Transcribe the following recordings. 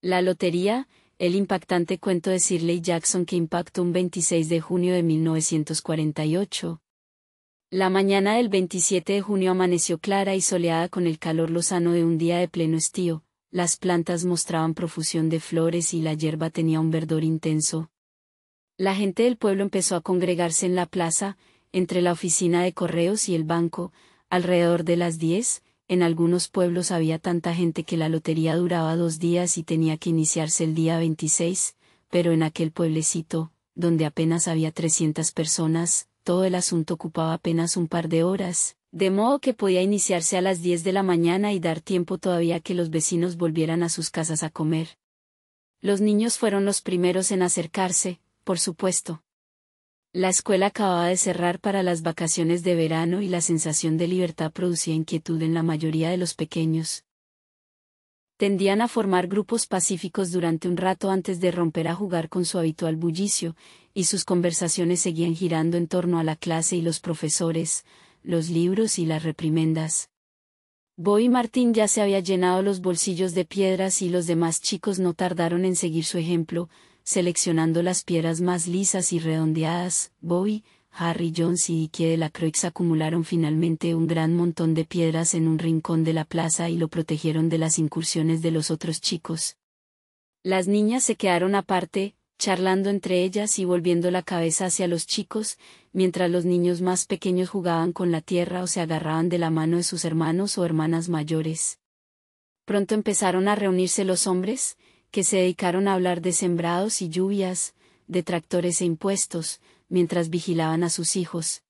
La lotería, el impactante cuento de Shirley Jackson que impactó un 26 de junio de 1948. La mañana del 27 de junio amaneció clara y soleada con el calor lozano de un día de pleno estío, las plantas mostraban profusión de flores y la hierba tenía un verdor intenso. La gente del pueblo empezó a congregarse en la plaza, entre la oficina de correos y el banco, alrededor de las 10. En algunos pueblos había tanta gente que la lotería duraba 2 días y tenía que iniciarse el día 26, pero en aquel pueblecito, donde apenas había 300 personas, todo el asunto ocupaba apenas un par de horas, de modo que podía iniciarse a las 10 de la mañana y dar tiempo todavía que los vecinos volvieran a sus casas a comer. Los niños fueron los primeros en acercarse, por supuesto. La escuela acababa de cerrar para las vacaciones de verano y la sensación de libertad producía inquietud en la mayoría de los pequeños. Tendían a formar grupos pacíficos durante un rato antes de romper a jugar con su habitual bullicio, y sus conversaciones seguían girando en torno a la clase y los profesores, los libros y las reprimendas. Bo y Martín ya se había llenado los bolsillos de piedras y los demás chicos no tardaron en seguir su ejemplo, seleccionando las piedras más lisas y redondeadas. Bobby, Harry Jones y Dickie de la Croix acumularon finalmente un gran montón de piedras en un rincón de la plaza y lo protegieron de las incursiones de los otros chicos. Las niñas se quedaron aparte, charlando entre ellas y volviendo la cabeza hacia los chicos, mientras los niños más pequeños jugaban con la tierra o se agarraban de la mano de sus hermanos o hermanas mayores. Pronto empezaron a reunirse los hombres, que se dedicaron a hablar de sembrados y lluvias, de tractores e impuestos, mientras vigilaban a sus hijos.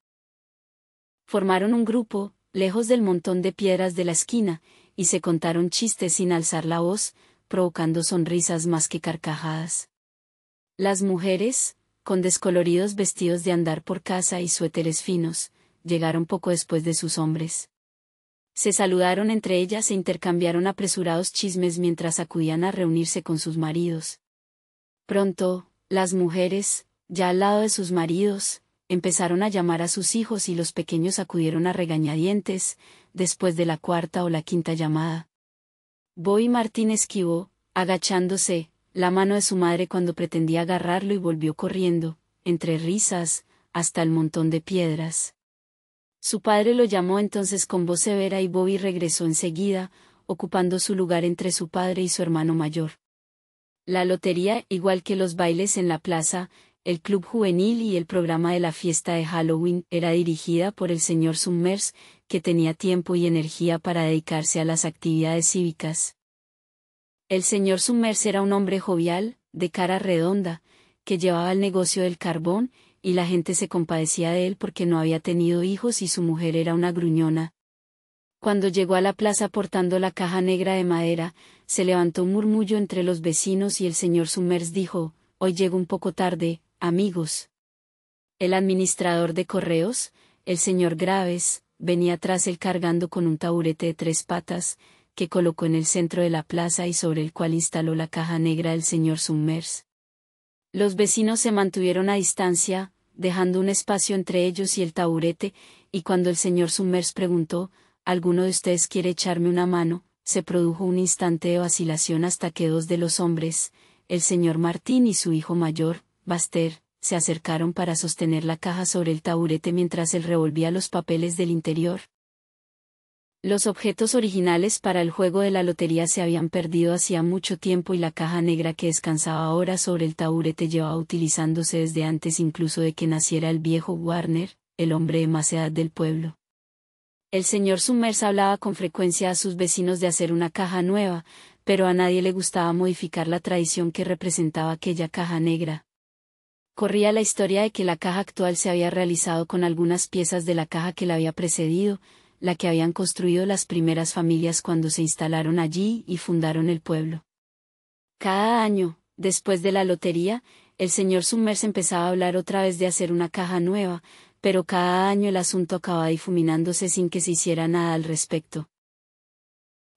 Formaron un grupo, lejos del montón de piedras de la esquina, y se contaron chistes sin alzar la voz, provocando sonrisas más que carcajadas. Las mujeres, con descoloridos vestidos de andar por casa y suéteres finos, llegaron poco después de sus hombres. Se saludaron entre ellas e intercambiaron apresurados chismes mientras acudían a reunirse con sus maridos. Pronto, las mujeres, ya al lado de sus maridos, empezaron a llamar a sus hijos y los pequeños acudieron a regañadientes, después de la cuarta o la quinta llamada. Bo y Martín esquivó, agachándose, la mano de su madre cuando pretendía agarrarlo y volvió corriendo, entre risas, hasta el montón de piedras. Su padre lo llamó entonces con voz severa y Bobby regresó enseguida, ocupando su lugar entre su padre y su hermano mayor. La lotería, igual que los bailes en la plaza, el club juvenil y el programa de la fiesta de Halloween, era dirigida por el señor Summers, que tenía tiempo y energía para dedicarse a las actividades cívicas. El señor Summers era un hombre jovial, de cara redonda, que llevaba el negocio del carbón, y la gente se compadecía de él porque no había tenido hijos y su mujer era una gruñona. Cuando llegó a la plaza portando la caja negra de madera, se levantó un murmullo entre los vecinos y el señor Summers dijo: «Hoy llego un poco tarde, amigos». El administrador de correos, el señor Graves, venía tras él cargando con un taburete de 3 patas, que colocó en el centro de la plaza y sobre el cual instaló la caja negra del señor Summers. Los vecinos se mantuvieron a distancia, dejando un espacio entre ellos y el taburete, y cuando el señor Summers preguntó: «¿Alguno de ustedes quiere echarme una mano?», se produjo un instante de vacilación hasta que 2 de los hombres, el señor Martín y su hijo mayor, Buster, se acercaron para sostener la caja sobre el taburete mientras él revolvía los papeles del interior. Los objetos originales para el juego de la lotería se habían perdido hacía mucho tiempo y la caja negra que descansaba ahora sobre el taburete llevaba utilizándose desde antes incluso de que naciera el viejo Warner, el hombre de más edad del pueblo. El señor Summers hablaba con frecuencia a sus vecinos de hacer una caja nueva, pero a nadie le gustaba modificar la tradición que representaba aquella caja negra. Corría la historia de que la caja actual se había realizado con algunas piezas de la caja que la había precedido, la que habían construido las primeras familias cuando se instalaron allí y fundaron el pueblo. Cada año, después de la lotería, el señor Summers empezaba a hablar otra vez de hacer una caja nueva, pero cada año el asunto acababa difuminándose sin que se hiciera nada al respecto.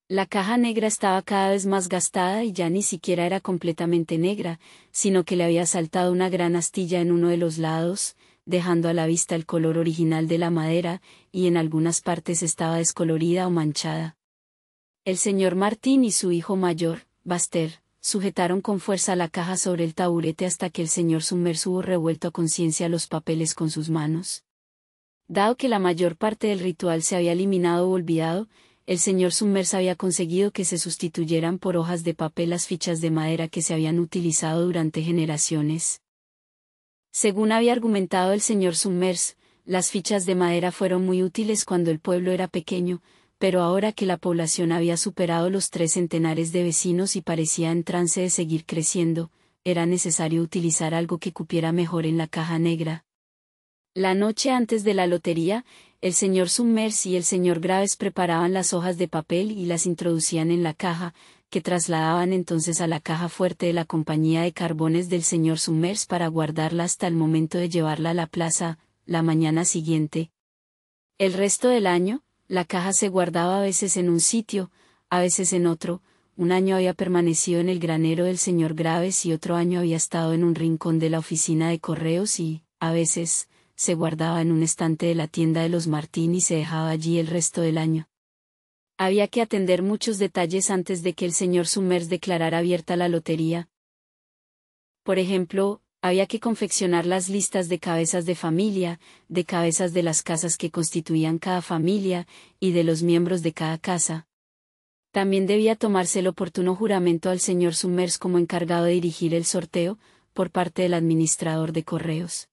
La caja negra estaba cada vez más gastada y ya ni siquiera era completamente negra, sino que le había saltado una gran astilla en uno de los lados, dejando a la vista el color original de la madera, y en algunas partes estaba descolorida o manchada. El señor Martín y su hijo mayor, Buster, sujetaron con fuerza la caja sobre el taburete hasta que el señor Summers hubo revuelto a conciencia los papeles con sus manos. Dado que la mayor parte del ritual se había eliminado o olvidado, el señor Summers había conseguido que se sustituyeran por hojas de papel las fichas de madera que se habían utilizado durante generaciones. Según había argumentado el señor Summers, las fichas de madera fueron muy útiles cuando el pueblo era pequeño, pero ahora que la población había superado los 3 centenares de vecinos y parecía en trance de seguir creciendo, era necesario utilizar algo que cupiera mejor en la caja negra. La noche antes de la lotería, el señor Summers y el señor Graves preparaban las hojas de papel y las introducían en la caja, que trasladaban entonces a la caja fuerte de la compañía de carbones del señor Summers para guardarla hasta el momento de llevarla a la plaza, la mañana siguiente. El resto del año, la caja se guardaba a veces en un sitio, a veces en otro. Un año había permanecido en el granero del señor Graves y otro año había estado en un rincón de la oficina de correos y, a veces, se guardaba en un estante de la tienda de los Martín y se dejaba allí el resto del año. Había que atender muchos detalles antes de que el señor Summers declarara abierta la lotería. Por ejemplo, había que confeccionar las listas de cabezas de familia, de cabezas de las casas que constituían cada familia, y de los miembros de cada casa. También debía tomarse el oportuno juramento al señor Summers como encargado de dirigir el sorteo, por parte del administrador de correos.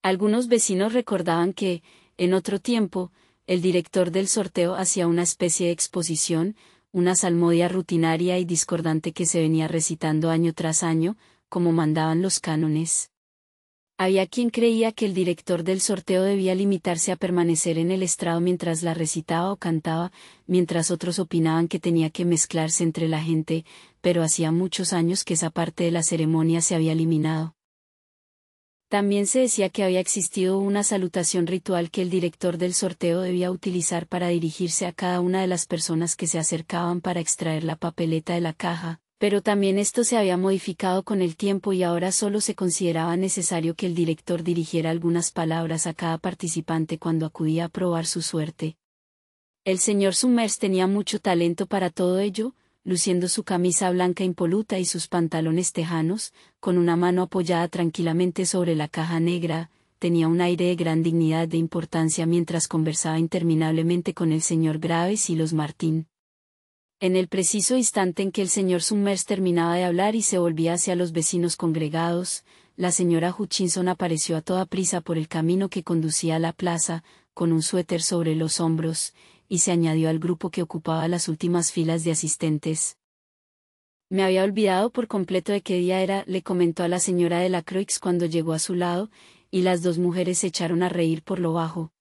Algunos vecinos recordaban que, en otro tiempo, el director del sorteo hacía una especie de exposición, una salmodia rutinaria y discordante que se venía recitando año tras año, como mandaban los cánones. Había quien creía que el director del sorteo debía limitarse a permanecer en el estrado mientras la recitaba o cantaba, mientras otros opinaban que tenía que mezclarse entre la gente, pero hacía muchos años que esa parte de la ceremonia se había eliminado. También se decía que había existido una salutación ritual que el director del sorteo debía utilizar para dirigirse a cada una de las personas que se acercaban para extraer la papeleta de la caja, pero también esto se había modificado con el tiempo y ahora solo se consideraba necesario que el director dirigiera algunas palabras a cada participante cuando acudía a probar su suerte. El señor Summers tenía mucho talento para todo ello, luciendo su camisa blanca impoluta y sus pantalones tejanos, con una mano apoyada tranquilamente sobre la caja negra, tenía un aire de gran dignidad de importancia mientras conversaba interminablemente con el señor Graves y los Martín. En el preciso instante en que el señor Summers terminaba de hablar y se volvía hacia los vecinos congregados, la señora Hutchinson apareció a toda prisa por el camino que conducía a la plaza, con un suéter sobre los hombros, y se añadió al grupo que ocupaba las últimas filas de asistentes. Me había olvidado por completo de qué día era, le comentó a la señora de la Croix cuando llegó a su lado, y las dos mujeres se echaron a reír por lo bajo.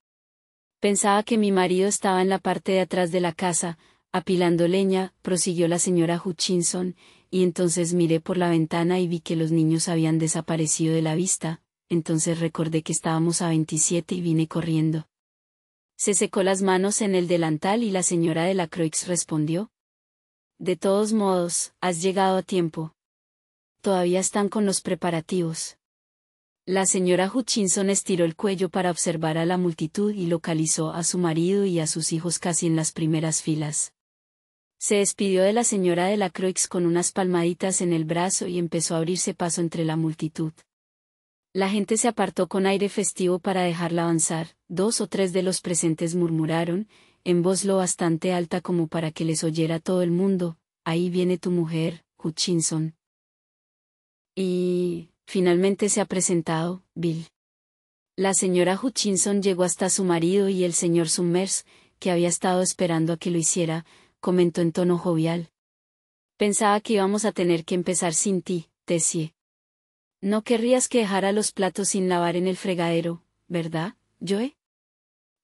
Pensaba que mi marido estaba en la parte de atrás de la casa, apilando leña, prosiguió la señora Hutchinson, y entonces miré por la ventana y vi que los niños habían desaparecido de la vista, entonces recordé que estábamos a 27 y vine corriendo. Se secó las manos en el delantal y la señora de la Croix respondió: de todos modos, has llegado a tiempo. Todavía están con los preparativos. La señora Hutchinson estiró el cuello para observar a la multitud y localizó a su marido y a sus hijos casi en las primeras filas. Se despidió de la señora de la Croix con unas palmaditas en el brazo y empezó a abrirse paso entre la multitud. La gente se apartó con aire festivo para dejarla avanzar. 2 o 3 de los presentes murmuraron, en voz lo bastante alta como para que les oyera todo el mundo: ahí viene tu mujer, Hutchinson. Y, finalmente se ha presentado, Bill. La señora Hutchinson llegó hasta su marido y el señor Summers, que había estado esperando a que lo hiciera, comentó en tono jovial: pensaba que íbamos a tener que empezar sin ti, Tessie. No querrías que dejara los platos sin lavar en el fregadero, ¿verdad, Joe?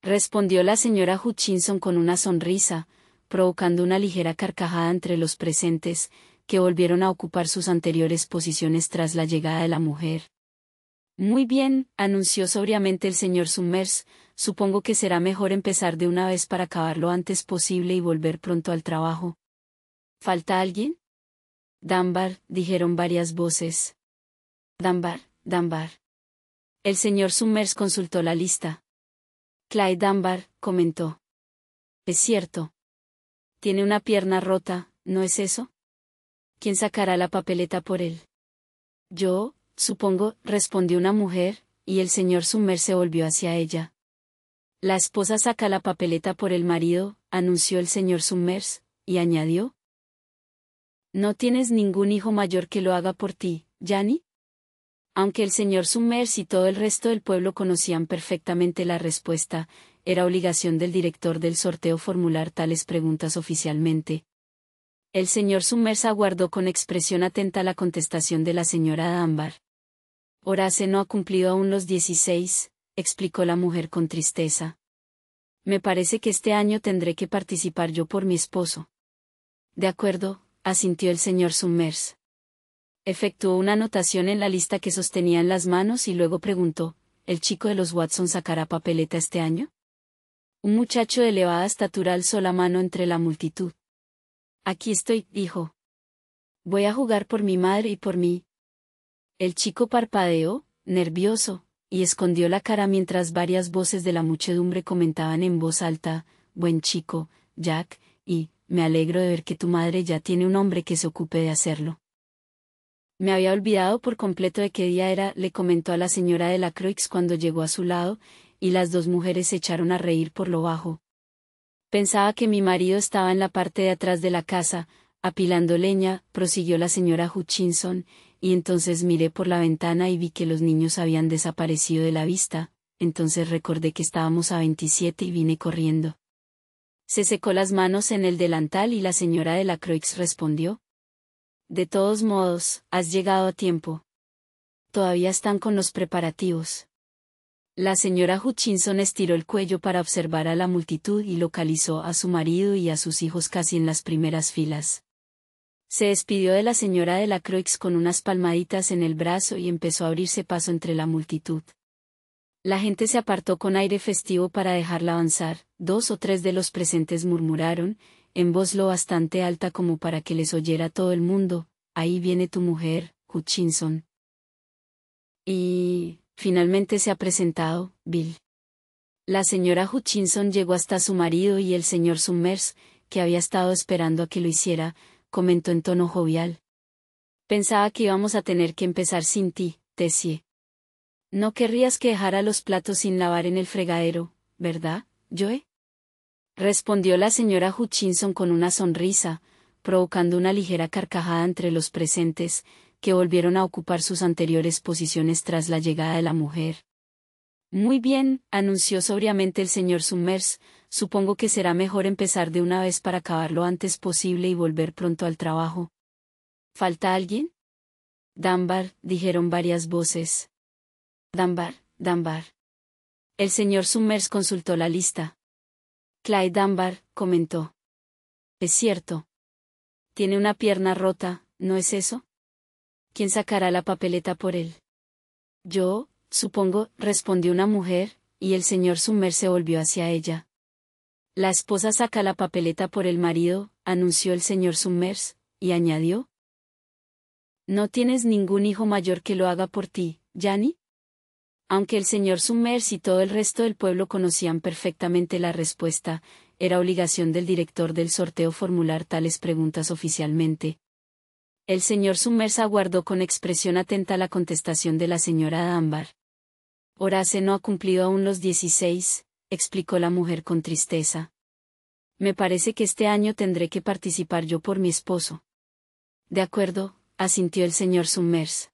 Respondió la señora Hutchinson con una sonrisa, provocando una ligera carcajada entre los presentes, que volvieron a ocupar sus anteriores posiciones tras la llegada de la mujer. Muy bien, anunció sobriamente el señor Summers, supongo que será mejor empezar de una vez para acabar lo antes posible y volver pronto al trabajo. ¿Falta alguien? Dunbar, dijeron varias voces. Dunbar. El señor Summers consultó la lista. Clyde Dunbar, comentó. Es cierto. Tiene una pierna rota, ¿no es eso? ¿Quién sacará la papeleta por él? Yo, supongo, respondió una mujer, y el señor Summer se volvió hacia ella. La esposa saca la papeleta por el marido, anunció el señor Summers, y añadió. ¿No tienes ningún hijo mayor que lo haga por ti, Janie? Aunque el señor Summers y todo el resto del pueblo conocían perfectamente la respuesta, era obligación del director del sorteo formular tales preguntas oficialmente. El señor Summers aguardó con expresión atenta la contestación de la señora Dunbar. Horace no ha cumplido aún los 16, explicó la mujer con tristeza. Me parece que este año tendré que participar yo por mi esposo. De acuerdo, asintió el señor Summers. Efectuó una anotación en la lista que sostenía en las manos y luego preguntó, ¿el chico de los Watson sacará papeleta este año? Un muchacho de elevada estatura alzó la mano entre la multitud. Aquí estoy, dijo. Voy a jugar por mi madre y por mí. El chico parpadeó, nervioso, y escondió la cara mientras varias voces de la muchedumbre comentaban en voz alta, buen chico, Jack, y, me alegro de ver que tu madre ya tiene un hombre que se ocupe de hacerlo. Me había olvidado por completo de qué día era, le comentó a la señora de la Croix cuando llegó a su lado, y las dos mujeres se echaron a reír por lo bajo. Pensaba que mi marido estaba en la parte de atrás de la casa, apilando leña, prosiguió la señora Hutchinson, y entonces miré por la ventana y vi que los niños habían desaparecido de la vista, entonces recordé que estábamos a 27 y vine corriendo. Se secó las manos en el delantal y la señora de la Croix respondió. De todos modos, has llegado a tiempo. Todavía están con los preparativos. La señora Hutchinson estiró el cuello para observar a la multitud y localizó a su marido y a sus hijos casi en las primeras filas. Se despidió de la señora de la Croix con unas palmaditas en el brazo y empezó a abrirse paso entre la multitud. La gente se apartó con aire festivo para dejarla avanzar. 2 o 3 de los presentes murmuraron, en voz lo bastante alta como para que les oyera todo el mundo, ahí viene tu mujer, Hutchinson. Y, finalmente se ha presentado, Bill. La señora Hutchinson llegó hasta su marido y el señor Summers, que había estado esperando a que lo hiciera, comentó en tono jovial. Pensaba que íbamos a tener que empezar sin ti, Tessie. No querrías que dejara los platos sin lavar en el fregadero, ¿verdad, Joe? Respondió la señora Hutchinson con una sonrisa, provocando una ligera carcajada entre los presentes, que volvieron a ocupar sus anteriores posiciones tras la llegada de la mujer. Muy bien, anunció sobriamente el señor Summers, supongo que será mejor empezar de una vez para acabar lo antes posible y volver pronto al trabajo. ¿Falta alguien? Dunbar, dijeron varias voces. Dunbar. El señor Summers consultó la lista. Clyde Dunbar, comentó. Es cierto. Tiene una pierna rota, ¿no es eso? ¿Quién sacará la papeleta por él? Yo, supongo, respondió una mujer, y el señor Summers se volvió hacia ella. La esposa saca la papeleta por el marido, anunció el señor Summers, y añadió. ¿No tienes ningún hijo mayor que lo haga por ti, Janie? Aunque el señor Summers y todo el resto del pueblo conocían perfectamente la respuesta, era obligación del director del sorteo formular tales preguntas oficialmente. El señor Summers aguardó con expresión atenta la contestación de la señora Dunbar. Horace no ha cumplido aún los 16, explicó la mujer con tristeza. Me parece que este año tendré que participar yo por mi esposo. De acuerdo, asintió el señor Summers.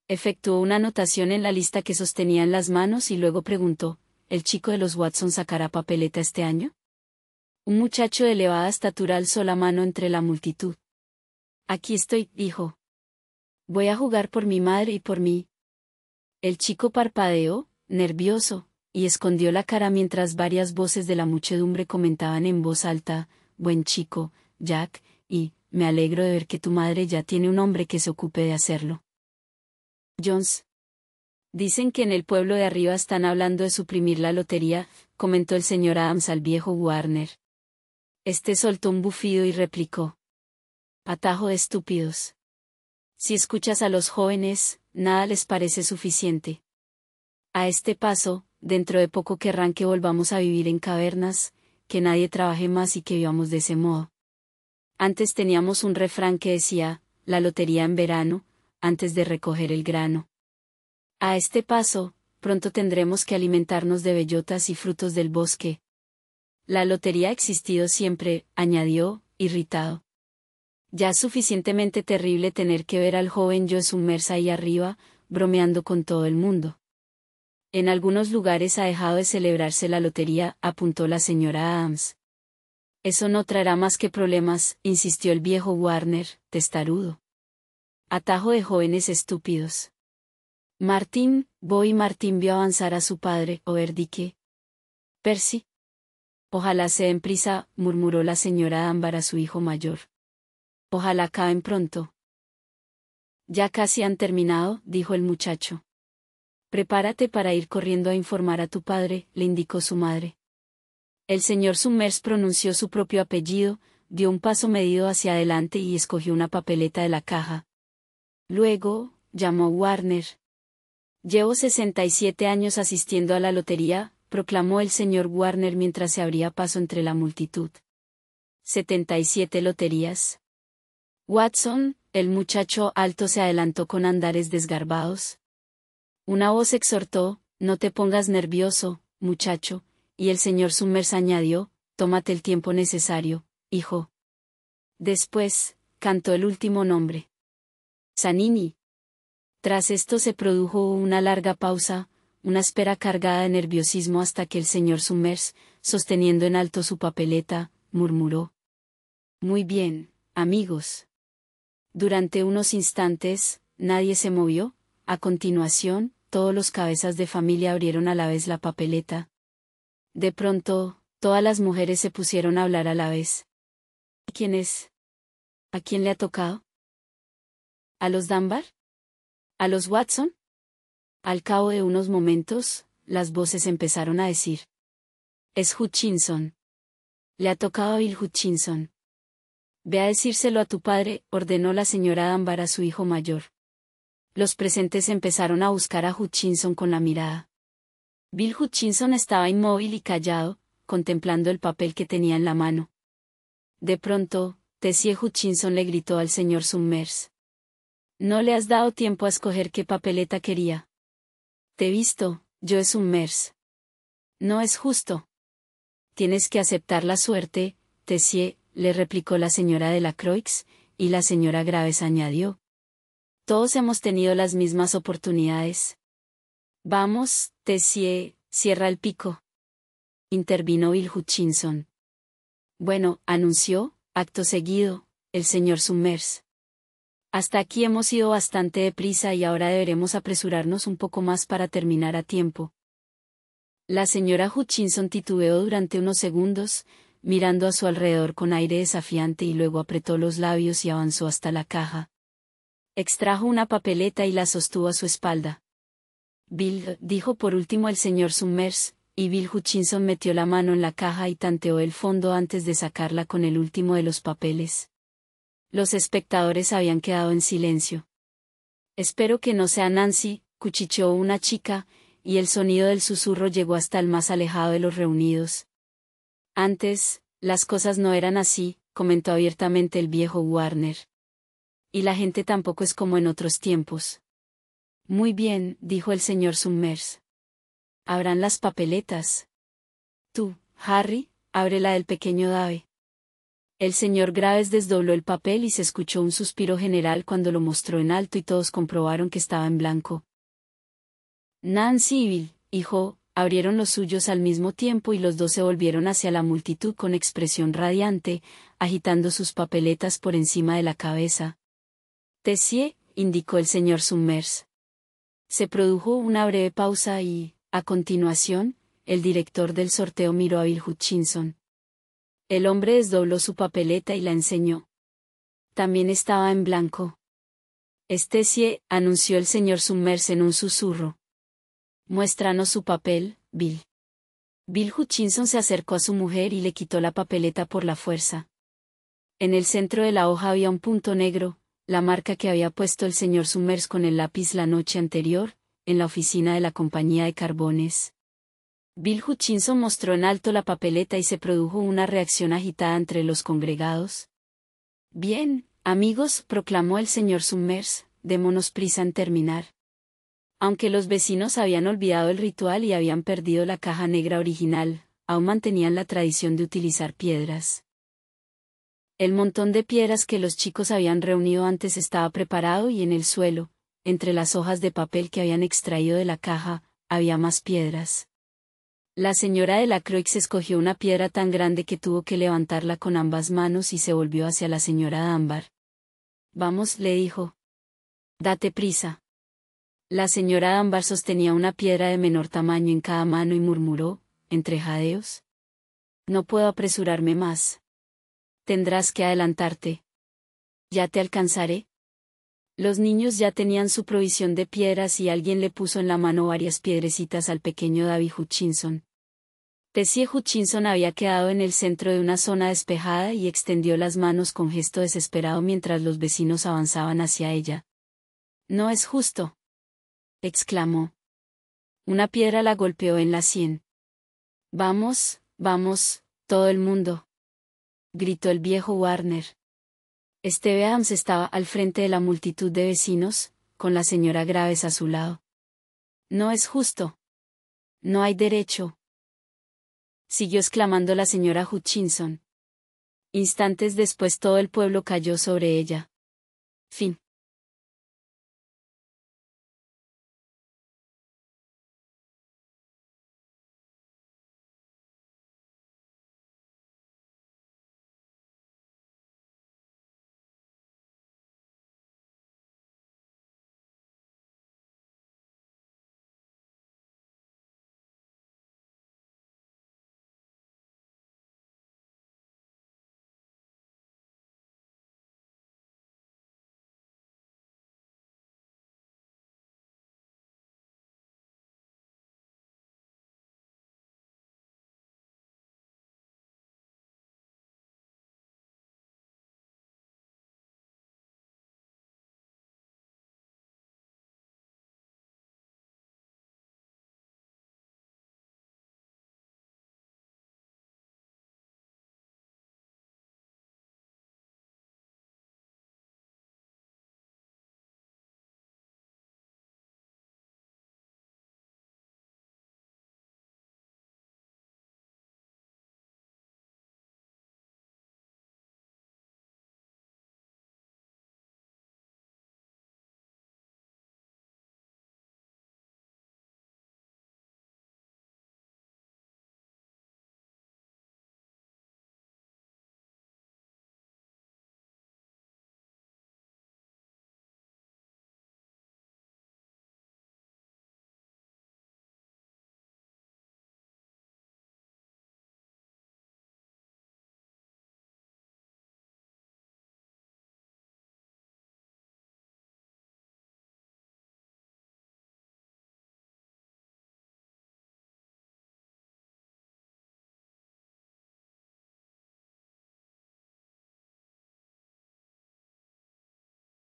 Efectuó una anotación en la lista que sostenía en las manos y luego preguntó, ¿el chico de los Watson sacará papeleta este año? Un muchacho de elevada estatura alzó la mano entre la multitud. Aquí estoy, dijo. Voy a jugar por mi madre y por mí. El chico parpadeó, nervioso, y escondió la cara mientras varias voces de la muchedumbre comentaban en voz alta, buen chico, Jack, y, me alegro de ver que tu madre ya tiene un hombre que se ocupe de hacerlo. Jones. Dicen que en el pueblo de arriba están hablando de suprimir la lotería, comentó el señor Adams al viejo Warner. Este soltó un bufido y replicó. Atajo de estúpidos. Si escuchas a los jóvenes, nada les parece suficiente. A este paso, dentro de poco querrán que volvamos a vivir en cavernas, que nadie trabaje más y que vivamos de ese modo. Antes teníamos un refrán que decía, la lotería en verano, antes de recoger el grano. A este paso, pronto tendremos que alimentarnos de bellotas y frutos del bosque. La lotería ha existido siempre, añadió, irritado. Ya es suficientemente terrible tener que ver al joven Joe Summers ahí arriba, bromeando con todo el mundo. En algunos lugares ha dejado de celebrarse la lotería, apuntó la señora Adams. Eso no traerá más que problemas, insistió el viejo Warner, testarudo. Atajo de jóvenes estúpidos. Martín vio avanzar a su padre, Overdike. Percy. Ojalá se den prisa, murmuró la señora Ámbar a su hijo mayor. Ojalá acaben pronto. Ya casi han terminado, dijo el muchacho. Prepárate para ir corriendo a informar a tu padre, le indicó su madre. El señor Summers pronunció su propio apellido, dio un paso medido hacia adelante y escogió una papeleta de la caja. Luego, llamó Warner. Llevo 67 años asistiendo a la lotería, proclamó el señor Warner mientras se abría paso entre la multitud. 77 loterías. Watson, el muchacho alto se adelantó con andares desgarbados. Una voz exhortó, no te pongas nervioso, muchacho, y el señor Summers añadió, tómate el tiempo necesario, hijo. Después, cantó el último nombre. Zanini. Tras esto se produjo una larga pausa, una espera cargada de nerviosismo hasta que el señor Summers, sosteniendo en alto su papeleta, murmuró. Muy bien, amigos. Durante unos instantes, nadie se movió, a continuación, todos los cabezas de familia abrieron a la vez la papeleta. De pronto, todas las mujeres se pusieron a hablar a la vez. ¿Quién es? ¿A quién le ha tocado? ¿A los Dunbar? ¿A los Watson? Al cabo de unos momentos, las voces empezaron a decir. Es Hutchinson. Le ha tocado a Bill Hutchinson. Ve a decírselo a tu padre, ordenó la señora Dunbar a su hijo mayor. Los presentes empezaron a buscar a Hutchinson con la mirada. Bill Hutchinson estaba inmóvil y callado, contemplando el papel que tenía en la mano. De pronto, Tessie Hutchinson le gritó al señor Summers. No le has dado tiempo a escoger qué papeleta quería. Te he visto, Joe Summers. No es justo. Tienes que aceptar la suerte, Tessie, le replicó la señora de la Croix, y la señora Graves añadió. Todos hemos tenido las mismas oportunidades. Vamos, Tessie, cierra el pico. Intervino Bill Hutchinson. Bueno, anunció, acto seguido, el señor Summers. Hasta aquí hemos ido bastante deprisa y ahora deberemos apresurarnos un poco más para terminar a tiempo. La señora Hutchinson titubeó durante unos segundos, mirando a su alrededor con aire desafiante y luego apretó los labios y avanzó hasta la caja. Extrajo una papeleta y la sostuvo a su espalda. Bill, dijo por último el señor Summers, y Bill Hutchinson metió la mano en la caja y tanteó el fondo antes de sacarla con el último de los papeles. Los espectadores habían quedado en silencio. Espero que no sea Nancy, cuchicheó una chica, y el sonido del susurro llegó hasta el más alejado de los reunidos. Antes, las cosas no eran así, comentó abiertamente el viejo Warner. Y la gente tampoco es como en otros tiempos. Muy bien, dijo el señor Summers. Abran las papeletas. Tú, Harry, abre la del pequeño Dave. El señor Graves desdobló el papel y se escuchó un suspiro general cuando lo mostró en alto y todos comprobaron que estaba en blanco. Nancy y Bill, hijo, abrieron los suyos al mismo tiempo y los dos se volvieron hacia la multitud con expresión radiante, agitando sus papeletas por encima de la cabeza. Tessie, indicó el señor Summers. Se produjo una breve pausa y, a continuación, el director del sorteo miró a Bill Hutchinson. El hombre desdobló su papeleta y la enseñó. También estaba en blanco. Tessie, anunció el señor Summers en un susurro. Muéstranos su papel, Bill. Bill Hutchinson se acercó a su mujer y le quitó la papeleta por la fuerza. En el centro de la hoja había un punto negro, la marca que había puesto el señor Summers con el lápiz la noche anterior, en la oficina de la compañía de carbones. Bill Hutchinson mostró en alto la papeleta y se produjo una reacción agitada entre los congregados. Bien, amigos, proclamó el señor Summers, démonos prisa en terminar. Aunque los vecinos habían olvidado el ritual y habían perdido la caja negra original, aún mantenían la tradición de utilizar piedras. El montón de piedras que los chicos habían reunido antes estaba preparado y en el suelo, entre las hojas de papel que habían extraído de la caja, había más piedras. La señora de la Croix escogió una piedra tan grande que tuvo que levantarla con ambas manos y se volvió hacia la señora Dunbar. Vamos, le dijo. Date prisa. La señora Dunbar sostenía una piedra de menor tamaño en cada mano y murmuró, entre jadeos. No puedo apresurarme más. Tendrás que adelantarte. Ya te alcanzaré. Los niños ya tenían su provisión de piedras y alguien le puso en la mano varias piedrecitas al pequeño David Hutchinson. Tessie Hutchinson había quedado en el centro de una zona despejada y extendió las manos con gesto desesperado mientras los vecinos avanzaban hacia ella. No es justo, exclamó. Una piedra la golpeó en la sien. Vamos, vamos, todo el mundo, gritó el viejo Warner. Steve Adams estaba al frente de la multitud de vecinos, con la señora Graves a su lado. No es justo. No hay derecho. Siguió exclamando la señora Hutchinson. Instantes después todo el pueblo cayó sobre ella. Fin.